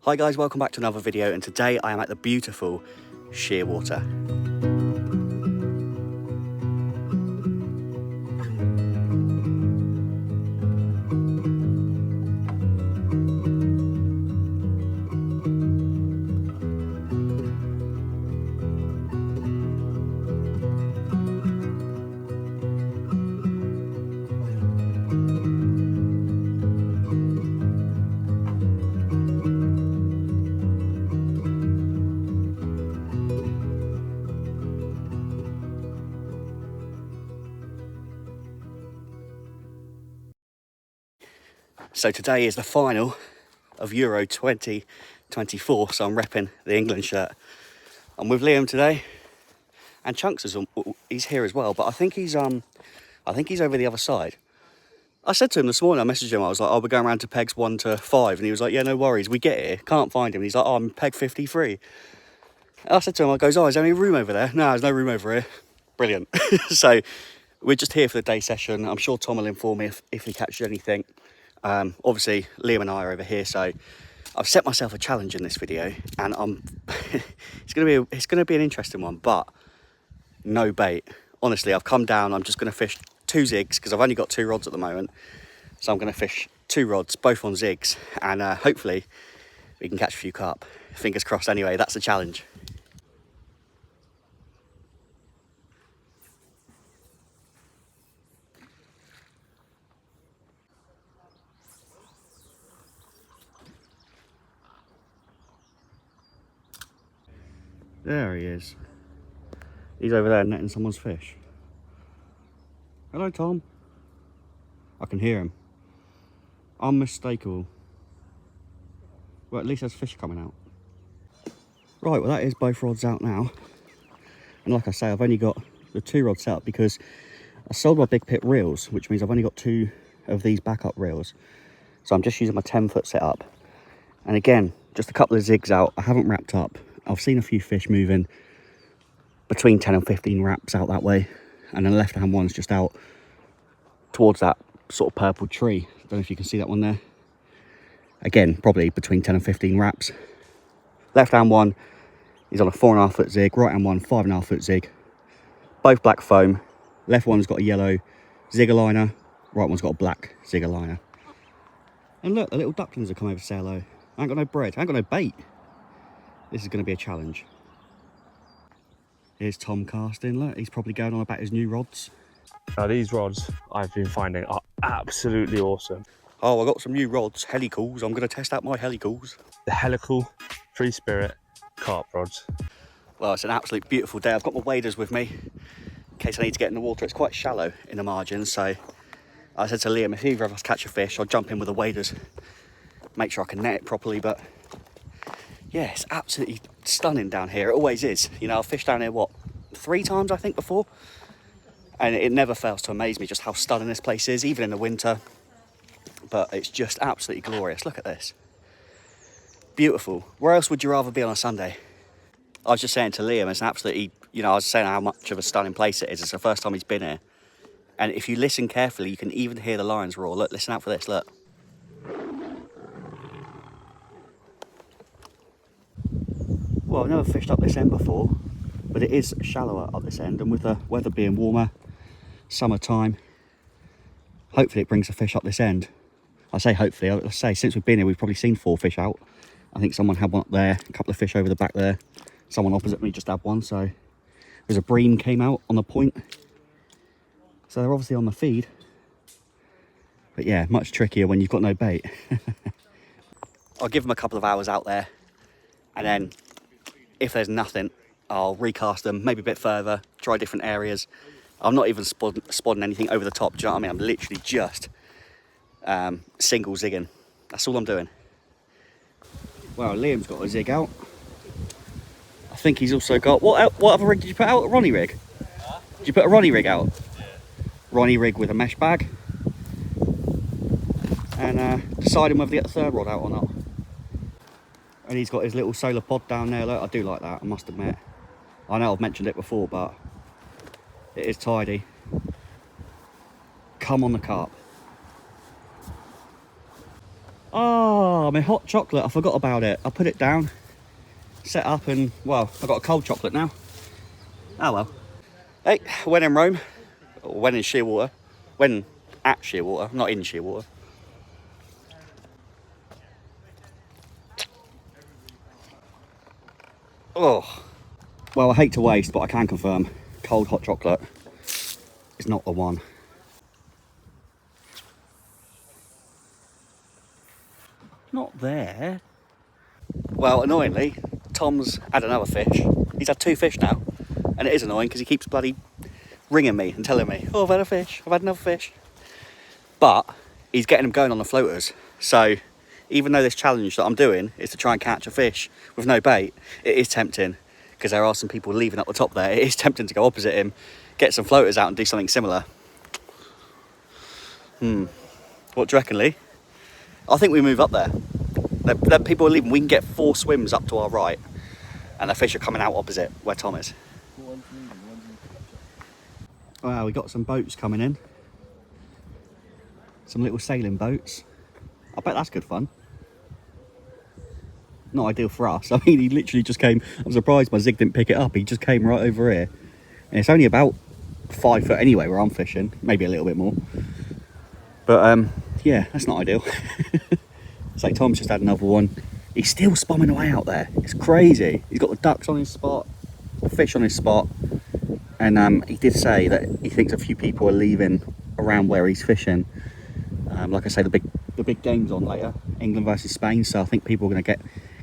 Hi guys, welcome back to another video, and today I am at the beautiful Shearwater. So today is the final of Euro 2024, so I'm repping the England shirt. I'm with Liam today, and Chunks is he's here as well, but I think he's over the other side. I said to him this morning, I messaged him, I was like, oh, we're going around to pegs 1 to 5, and he was like, yeah, no worries, we get here, can't find him. And he's like, oh, I'm peg 53. And I said to him, I goes, oh, is there any room over there? No, there's no room over here. Brilliant. So we're just here for the day session. I'm sure Tom will inform me if he catches anything. Obviously, Liam and I are over here, so I've set myself a challenge in this video, and it's gonna be an interesting one, but no bait. Honestly, I've come down. I'm just gonna fish 2 zigs because I've only got 2 rods at the moment, so I'm gonna fish 2 rods, both on zigs, and hopefully we can catch a few carp. Fingers crossed. Anyway, that's the challenge. There he is. He's over there netting someone's fish. Hello, Tom. I can hear him. Unmistakable. Well, at least there's fish coming out. Right, well that is both rods out now. And like I say, I've only got the 2 rods set up because I sold my big pit reels, which means I've only got 2 of these backup reels. So I'm just using my 10-foot setup. And again, just a couple of zigs out. I haven't wrapped up. I've seen a few fish moving between 10 and 15 wraps out that way. And then the left-hand one's just out towards that sort of purple tree. I don't know if you can see that one there. Again, probably between 10 and 15 wraps. Left-hand one is on a 4.5-foot zig. Right-hand one, 5.5-foot zig. Both black foam. Left one's got a yellow zigger liner. Right one's got a black zigger liner. And look, the little ducklings have come over to say hello. I ain't got no bread. I ain't got no bait. This is going to be a challenge. Here's Tom casting. Look, he's probably going on about his new rods. Now these rods I've been finding are absolutely awesome. Oh, I got some new rods, helicals. I'm going to test out my helicals. The helical Free Spirit carp rods. Well, it's an absolute beautiful day. I've got my waders with me in case I need to get in the water. It's quite shallow in the margins, so I said to Liam, if either of us catch a fish, I'll jump in with the waders, make sure I can net it properly. But yeah, it's absolutely stunning down here. It always is. You know, I've fished down here, what, 3 times I think before? And it never fails to amaze me just how stunning this place is, even in the winter. But it's just absolutely glorious. Look at this. Beautiful. Where else would you rather be on a Sunday? I was just saying to Liam, it's an absolutely, you know, I was saying how much of a stunning place it is. It's the first time he's been here. And if you listen carefully, you can even hear the lions roar. Look, listen out for this, look. Well, I've never fished up this end before, but it is shallower up this end, and with the weather being warmer, summertime, hopefully it brings the fish up this end. I say hopefully, I say since we've been here, we've probably seen 4 fish out. I think someone had one up there, a couple of fish over the back there. Someone opposite me just had one, so there's a bream came out on the point. So they're obviously on the feed. But yeah, much trickier when you've got no bait. I'll give them a couple of hours out there, and then if there's nothing, I'll recast them, maybe a bit further, try different areas. I'm not even spotting anything over the top, do you know what I mean? I'm literally just single zigging. That's all I'm doing. Well, Liam's got a zig out. I think he's also got, what other rig did you put out? A Ronnie rig? Huh? Did you put a Ronnie rig out? Yeah. Ronnie rig with a mesh bag. And deciding whether to get the 3rd rod out or not. And he's got his little solar pod down there. Look, I do like that, I must admit. I know I've mentioned it before, but it is tidy. Come on the carp. Oh, my hot chocolate. I forgot about it. I put it down, set up, and, well, I've got a cold chocolate now. Oh, well. Hey, when in Rome, or when in Shearwater, when at Shearwater, not in Shearwater. Oh. Well, I hate to waste, but I can confirm cold hot chocolate is not the one. Not there. Well, annoyingly, Tom's had another fish. He's had 2 fish now. And it is annoying because he keeps bloody ringing me and telling me, oh, I've had a fish, I've had another fish. But he's getting them going on the floaters. So even though this challenge that I'm doing is to try and catch a fish with no bait, it is tempting because there are some people leaving up the top there. It is tempting to go opposite him, get some floaters out and do something similar. What do you reckon, Lee? I think we move up there. The people are leaving. We can get 4 swims up to our right, and the fish are coming out opposite where Tom is. Wow, we got some boats coming in. Some little sailing boats. I bet that's good fun. Not ideal for us. I mean, he literally just came. I'm surprised my zig didn't pick it up. He just came right over here. And it's only about 5 foot anyway where I'm fishing. Maybe a little bit more. But, yeah, that's not ideal. It's like Tom's just had another one. He's still spomming away out there. It's crazy. He's got the ducks on his spot, the fish on his spot. And he did say that he thinks a few people are leaving around where he's fishing. Like I say, the big game's on later, England versus Spain. So I think people are going to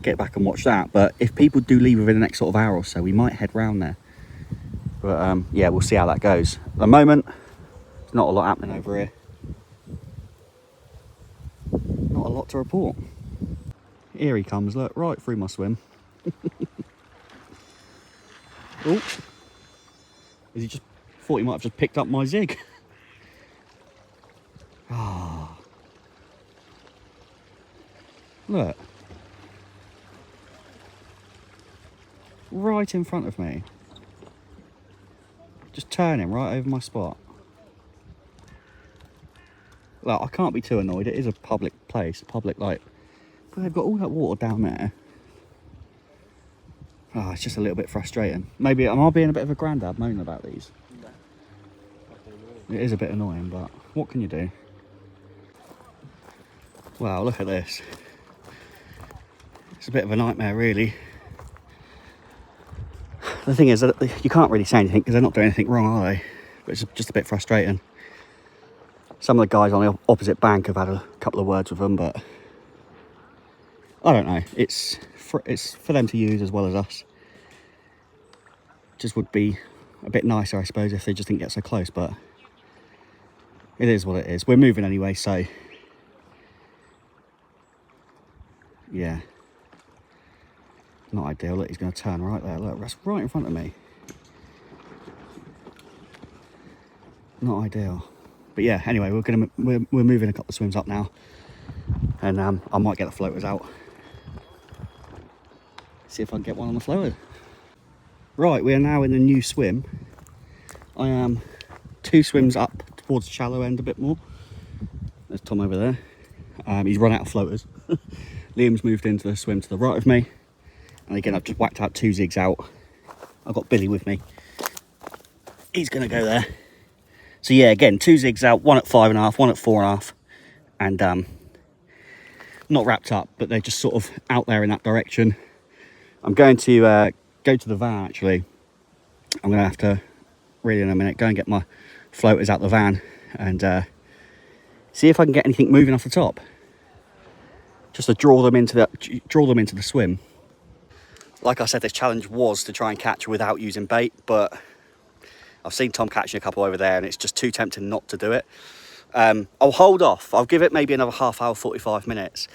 get back and watch that. But if people do leave within the next sort of hour or so, we might head round there. But yeah, we'll see how that goes. At the moment, there's not a lot happening over here. Not a lot to report. Here he comes, look, right through my swim. Oh, is he just thought he might have just picked up my zig? Ah, oh. Look, right in front of me, just turning right over my spot. Look, I can't be too annoyed. It is a public place, public, like, but they've got all that water down there. Oh, it's just a little bit frustrating. Maybe am I being a bit of a grandad moaning about these? It is a bit annoying, but what can you do? Wow, look at this. It's a bit of a nightmare, really. The thing is that you can't really say anything because they're not doing anything wrong, are they? But it's just a bit frustrating. Some of the guys on the opposite bank have had a couple of words with them, but I don't know. It's for them to use as well as us. Just would be a bit nicer, I suppose, if they just didn't get so close, but it is what it is. We're moving anyway, so yeah. Not ideal. Look, he's going to turn right there. Look, that's right in front of me. Not ideal. But yeah, anyway, we're moving a couple of swims up now, and I might get the floaters out. See if I can get one on the floater. Right, we are now in the new swim. I am 2 swims up towards the shallow end a bit more. There's Tom over there. He's run out of floaters. Liam's moved into the swim to the right of me. And again, I've just whacked out 2 zigs out. I've got Billy with me. He's going to go there. So yeah, again, 2 zigs out, one at 5.5, one at 4.5. And not wrapped up, but they're just sort of out there in that direction. I'm going to go to the van, actually. I'm going to have to, really in a minute, go and get my floaters out the van and see if I can get anything moving off the top. Just to draw them into the swim. Like I said, this challenge was to try and catch without using bait, but I've seen Tom catching a couple over there and it's just too tempting not to do it. I'll hold off. I'll give it maybe another half hour, 45 minutes,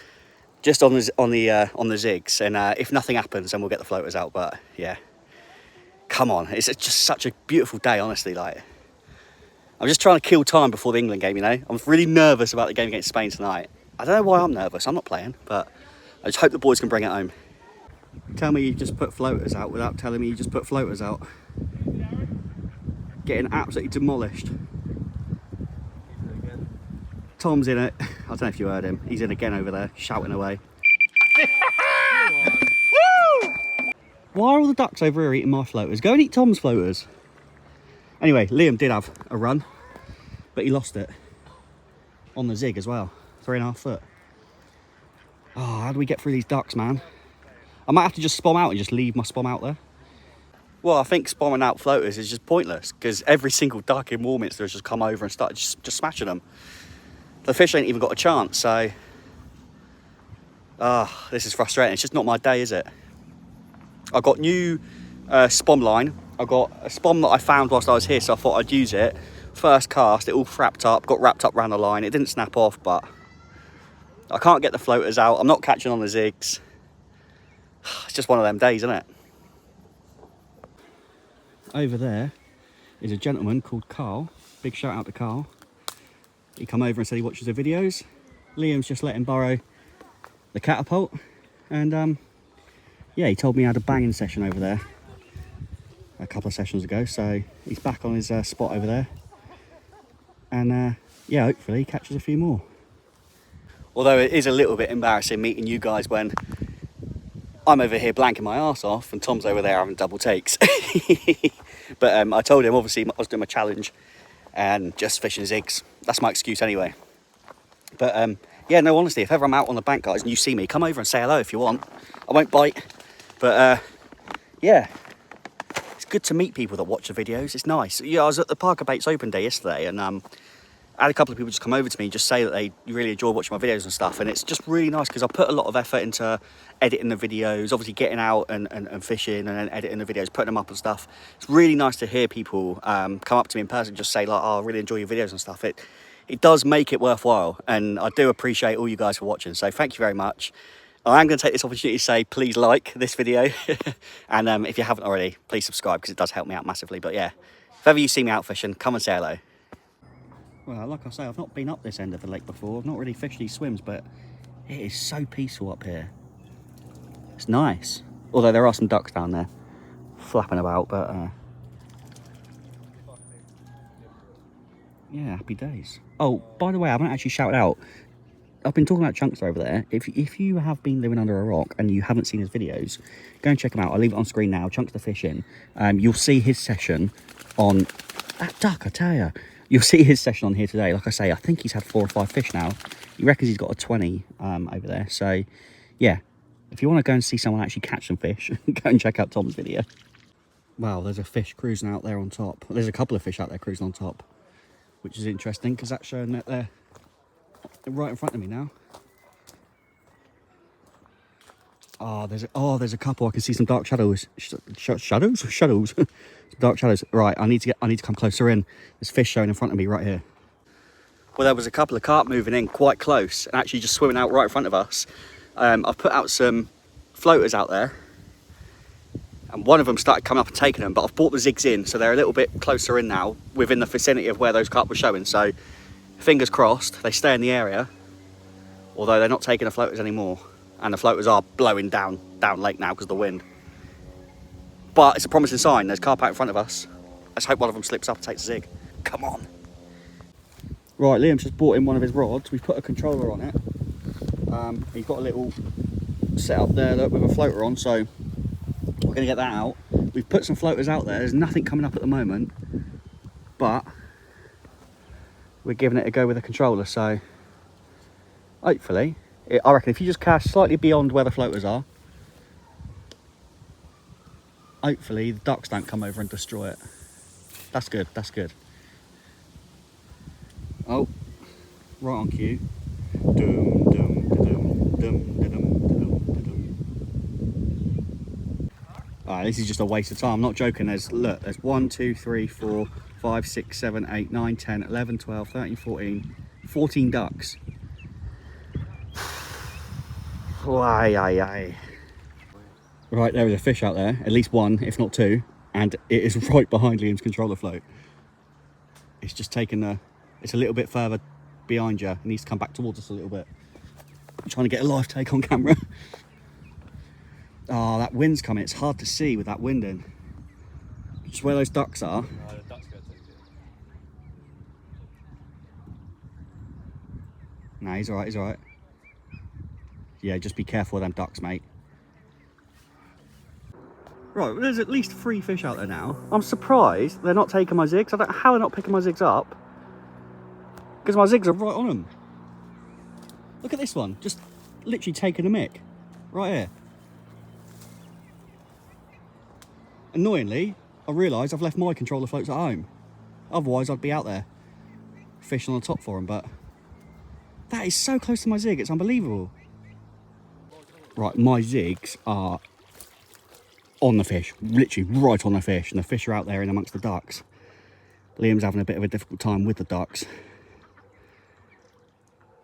just on the zigs, and if nothing happens, then we'll get the floaters out. But yeah, come on, it's just such a beautiful day, honestly. Like, I'm just trying to kill time before the England game, you know. I'm really nervous about the game against Spain tonight. I don't know why I'm nervous. I'm not playing, but I just hope the boys can bring it home. Tell me you just put floaters out without telling me you just put floaters out. Getting absolutely demolished. Tom's in it. I don't know if you heard him. He's in again over there, shouting away. Why are all the ducks over here eating my floaters? Go and eat Tom's floaters. Anyway, Liam did have a run, but he lost it on the zig as well. 3.5 foot. Oh, how do we get through these ducks, man? I might have to just spom out and just leave my spom out there. Well, I think spomming out floaters is just pointless because every single duck in Warminster has just come over and started just smashing them. The fish ain't even got a chance, so... this is frustrating. It's just not my day, is it? I got new spom line. I got a spom that I found whilst I was here, so I thought I'd use it. First cast, it all frapped up, got wrapped up around the line. It didn't snap off, but I can't get the floaters out. I'm not catching on the zigs. It's just one of them days, isn't it? Over there is a gentleman called Carl. Big shout out to Carl. He come over and said he watches the videos. Liam's just let him borrow the catapult. And yeah, he told me he had a banging session over there a couple of sessions ago. So he's back on his spot over there. And yeah, hopefully he catches a few more. Although it is a little bit embarrassing meeting you guys when I'm over here blanking my arse off and Tom's over there having double takes. But I told him obviously I was doing my challenge and just fishing zigs. That's my excuse anyway. But yeah, no, honestly, if ever I'm out on the bank, guys, and you see me, come over and say hello if you want. I won't bite. But yeah, it's good to meet people that watch the videos. It's nice. Yeah, I was at the Parker Baits Open Day yesterday, and I had a couple of people just come over to me and just say that they really enjoy watching my videos and stuff. And it's just really nice because I put a lot of effort into editing the videos, obviously getting out and fishing and then editing the videos, putting them up and stuff. It's really nice to hear people come up to me in person and just say like, oh, I really enjoy your videos and stuff. It does make it worthwhile, and I do appreciate all you guys for watching, so thank you very much. I am going to take this opportunity to say please like this video and if you haven't already, please subscribe because it does help me out massively. But yeah, if ever you see me out fishing, come and say hello. Well, like I say, I've not been up this end of the lake before. I've not really fished these swims, but it is so peaceful up here. It's nice. Although there are some ducks down there flapping about, but yeah, happy days. Oh, by the way, I haven't actually shouted out. I've been talking about Chunkster over there. If you have been living under a rock and you haven't seen his videos, go and check him out. I'll leave it on screen now. Chunkster Fishing. You'll see his session on that duck, I tell you. You'll see his session on here today. Like I say, I think he's had 4 or 5 fish now. He reckons he's got a 20 over there. So, yeah, if you want to go and see someone actually catch some fish, go and check out Tom's video. Wow, there's a fish cruising out there on top. There's a couple of fish out there cruising on top, which is interesting because that's showing that they're right in front of me now. There's a couple. I can see some dark shadows. Shadows. Dark shadows. Right, I need to come closer in. There's fish showing in front of me right here. Well, there was a couple of carp moving in quite close and actually just swimming out right in front of us. I've put out some floaters out there, and one of them started coming up and taking them, but I've brought the zigs in, so they're a little bit closer in now, within the vicinity of where those carp were showing. So, fingers crossed, they stay in the area, although they're not taking the floaters anymore. And the floaters are blowing down lake now because of the wind. But it's a promising sign. There's carp out in front of us. Let's hope one of them slips up and takes a zig. Come on. Right, Liam's just brought in one of his rods. We've put a controller on it. He's got a little setup there look, with a floater on, so we're going to get that out. We've put some floaters out there. There's nothing coming up at the moment, but we're giving it a go with a controller, so hopefully, I reckon if you just cast slightly beyond where the floaters are, hopefully the ducks don't come over and destroy it. That's good, that's good. Oh, right on cue. Dum, dum, dum, dum, dum, dum, dum. Alright, this is just a waste of time. I'm not joking. There's 1, 2, 3, 4, 5, 6, 7, 8, 9, 10, 11, 12, 13, 14 ducks. Right, there is a fish out there, at least one, if not two, and it is right behind Liam's controller float. It's just taken it's a little bit further behind you. It needs to come back towards us a little bit. I'm trying to get a live take on camera. Oh, that wind's coming. It's hard to see with that wind in. Just where those ducks are. Nah, he's alright, he's alright. Yeah, just be careful of them ducks, mate. Right, well, there's at least 3 fish out there now. I'm surprised they're not taking my zigs. I don't know how they're not picking my zigs up. Because my zigs are right on them. Look at this one, just literally taking a mick. Right here. Annoyingly, I realise I've left my controller floats at home. Otherwise, I'd be out there fishing on the top for them, but that is so close to my zig, it's unbelievable. Right, my zigs are on the fish, literally right on the fish, and the fish are out there in amongst the ducks. Liam's having a bit of a difficult time with the ducks.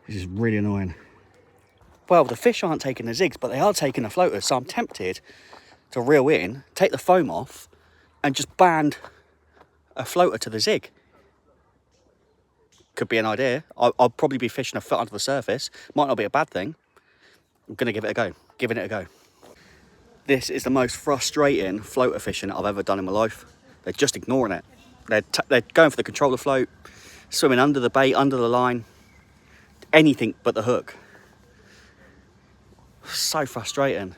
This is really annoying. Well, the fish aren't taking the zigs, but they are taking the floaters, so I'm tempted to reel in, take the foam off, and just band a floater to the zig. Could be an idea. I'll probably be fishing a foot under the surface. Might not be a bad thing. I'm going to give it a go. Giving it a go. This is the most frustrating floater fishing I've ever done in my life. They're just ignoring it. They're going for the controller float, swimming under the bait, under the line, anything but the hook. So frustrating.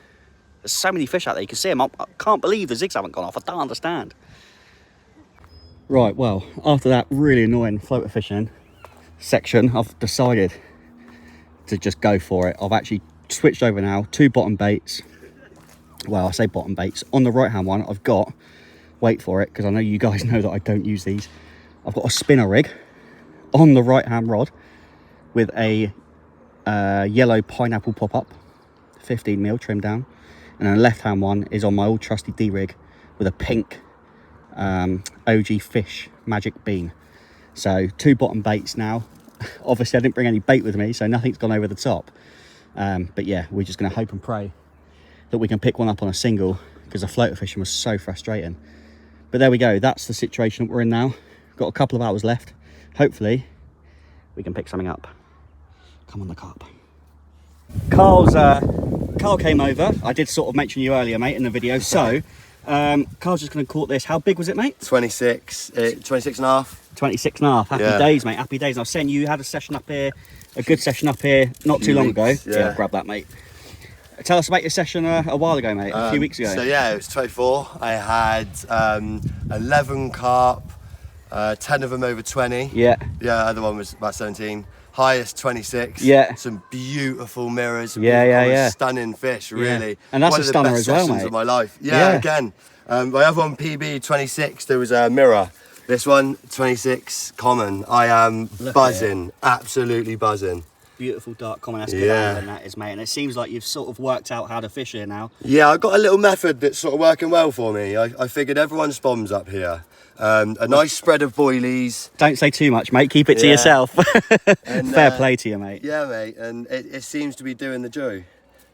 There's so many fish out there, you can see them. I can't believe the zigs haven't gone off. I don't understand. Right, well, after that really annoying floater fishing section, I've decided to just go for it. I've actually switched over now, 2 bottom baits. Well, I say bottom baits. On the right hand one, I've got, wait for it, because I know you guys know that I don't use these. I've got a spinner rig on the right hand rod with a yellow pineapple pop-up, 15mm trimmed down. And then the left hand one is on my old trusty D-rig with a pink OG Fish Magic Bean. So 2 bottom baits now. Obviously I didn't bring any bait with me, so nothing's gone over the top. But yeah, we're just going to hope and pray that we can pick one up on a single, because the floater fishing was so frustrating. But there we go, that's the situation that we're in now. Got a couple of hours left. Hopefully we can pick something up. Come on, the carp. Carl came over. I did sort of mention you earlier, mate, in the video. So Carl's just going to caught this. How big was it, mate? 26 and a half. 26 and a half. Happy days, mate. Happy days. I was saying you had a session up here, a good session up here not too long ago. Yeah, grab that, mate. Tell us about your session a while ago, mate, a few weeks ago. So yeah, it was 24. I had 11 carp, 10 of them over 20. Yeah. Yeah, the other one was about 17. Highest 26. Yeah. Some beautiful mirrors. Some stunning fish, really. Yeah. And that's one a stunner as well, mate. One of the best sessions of my life. Yeah. Again. My other one, PB 26, there was a mirror. This one, 26 common. I am buzzing, absolutely buzzing. Beautiful dark common, that's good angling that is, mate. And it seems like you've sort of worked out how to fish here now. Yeah, I've got a little method that's sort of working well for me. I figured everyone's bombs up here. A nice spread of boilies. Don't say too much, mate. Keep it to yourself. And, fair play to you, mate. Yeah, mate. And it seems to be doing the job.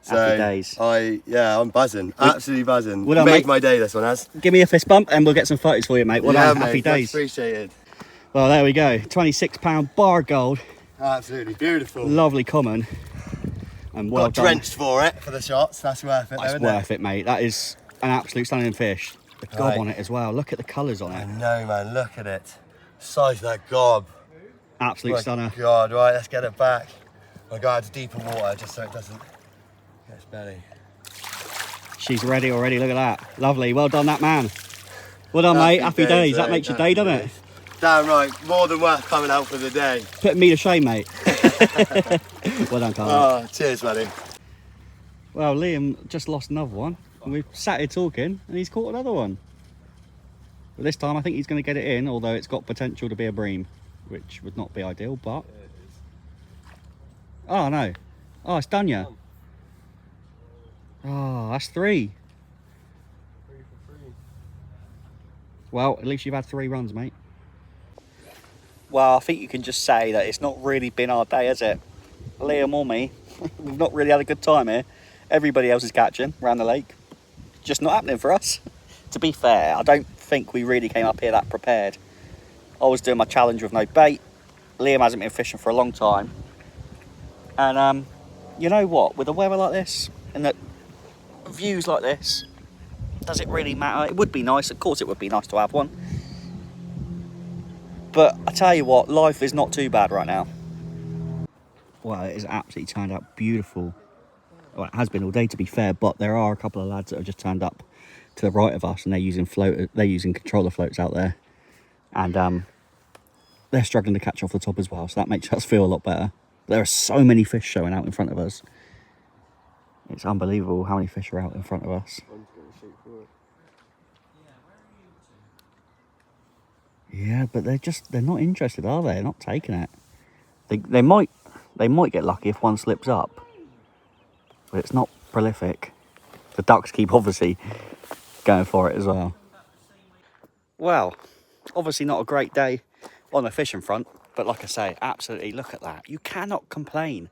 So Happy days. I'm buzzing. Absolutely buzzing. Well done, made mate. My day, this one has. Give me a fist bump and we'll get some photos for you, mate. Well done. Mate, Happy days. Appreciated. Well, there we go. 26-pound bar gold. Absolutely beautiful. Lovely common. And well done. Drenched for it, for the shots. That's worth it. That's worth it, mate. That is an absolute stunning fish. The gob on it as well. Look at the colours on it. I know, man. Look at it. Size of that gob. Absolute stunner. God, right. Let's get it back. I'll go out to deeper water just so it doesn't get its belly. She's ready already. Look at that. Lovely. Well done, that man. Well done, mate. Happy days. That makes your day, doesn't it? Damn right. More than worth coming out for the day. Putting me to shame, mate. Well done, Carl. Oh, cheers, buddy. Well, Liam just lost another one. And we've sat here talking and he's caught another one. But this time I think he's going to get it in, although it's got potential to be a bream, which would not be ideal, but... Oh, no. Oh, it's done ya. Oh, that's 3. 3 for 3. Well, at least you've had 3 runs, mate. Well, I think you can just say that it's not really been our day, has it? Liam or me, we've not really had a good time here. Everybody else is catching around the lake. Just not happening for us. To be fair, I don't think we really came up here that prepared. I was doing my challenge with no bait. Liam hasn't been fishing for a long time. And you know what? With a weather like this and the views like this, does it really matter? It would be nice. Of course it would be nice to have one. But I tell you what, life is not too bad right now. Well, it has absolutely turned out beautiful. Well, it has been all day, to be fair, but there are a couple of lads that have just turned up to the right of us, and they're using controller floats out there, and they're struggling to catch off the top as well, so that makes us feel a lot better. There are so many fish showing out in front of us. It's unbelievable how many fish are out in front of us. Yeah, but they're not interested, are they? They're not taking it. They might get lucky if one slips up, but it's not prolific. The ducks keep obviously going for it as well. Well, obviously not a great day on the fishing front, but like I say, absolutely, look at that. You cannot complain.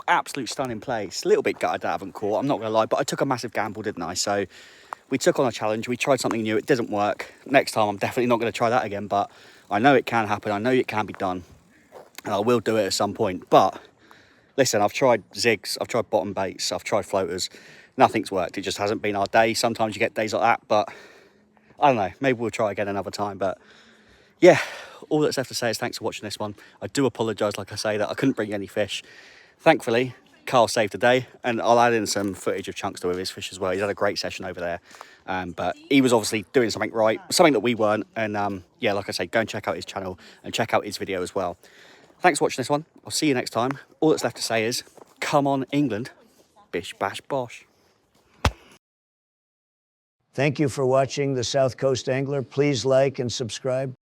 Absolute stunning place. A little bit gutted that I haven't caught, I'm not going to lie, but I took a massive gamble, didn't I? So we took on a challenge, we tried something new, it didn't work. Next time I'm definitely not going to try that again, but I know it can happen, I know it can be done, and I will do it at some point. But listen, I've tried zigs, I've tried bottom baits, I've tried floaters, nothing's worked. It just hasn't been our day. Sometimes you get days like that, but I don't know, maybe we'll try again another time. But yeah, all that's left to say is thanks for watching this one. I do apologise, like I say, that I couldn't bring any fish. Thankfully, Carl saved the day, and I'll add in some footage of Chunkster with his fish as well. He's had a great session over there, but he was obviously doing something right, something that we weren't. And yeah, like I say, go and check out his channel and check out his video as well. Thanks for watching this one. I'll see you next time. All that's left to say is, come on, England. Bish, bash, bosh. Thank you for watching The South Coast Angler. Please like and subscribe.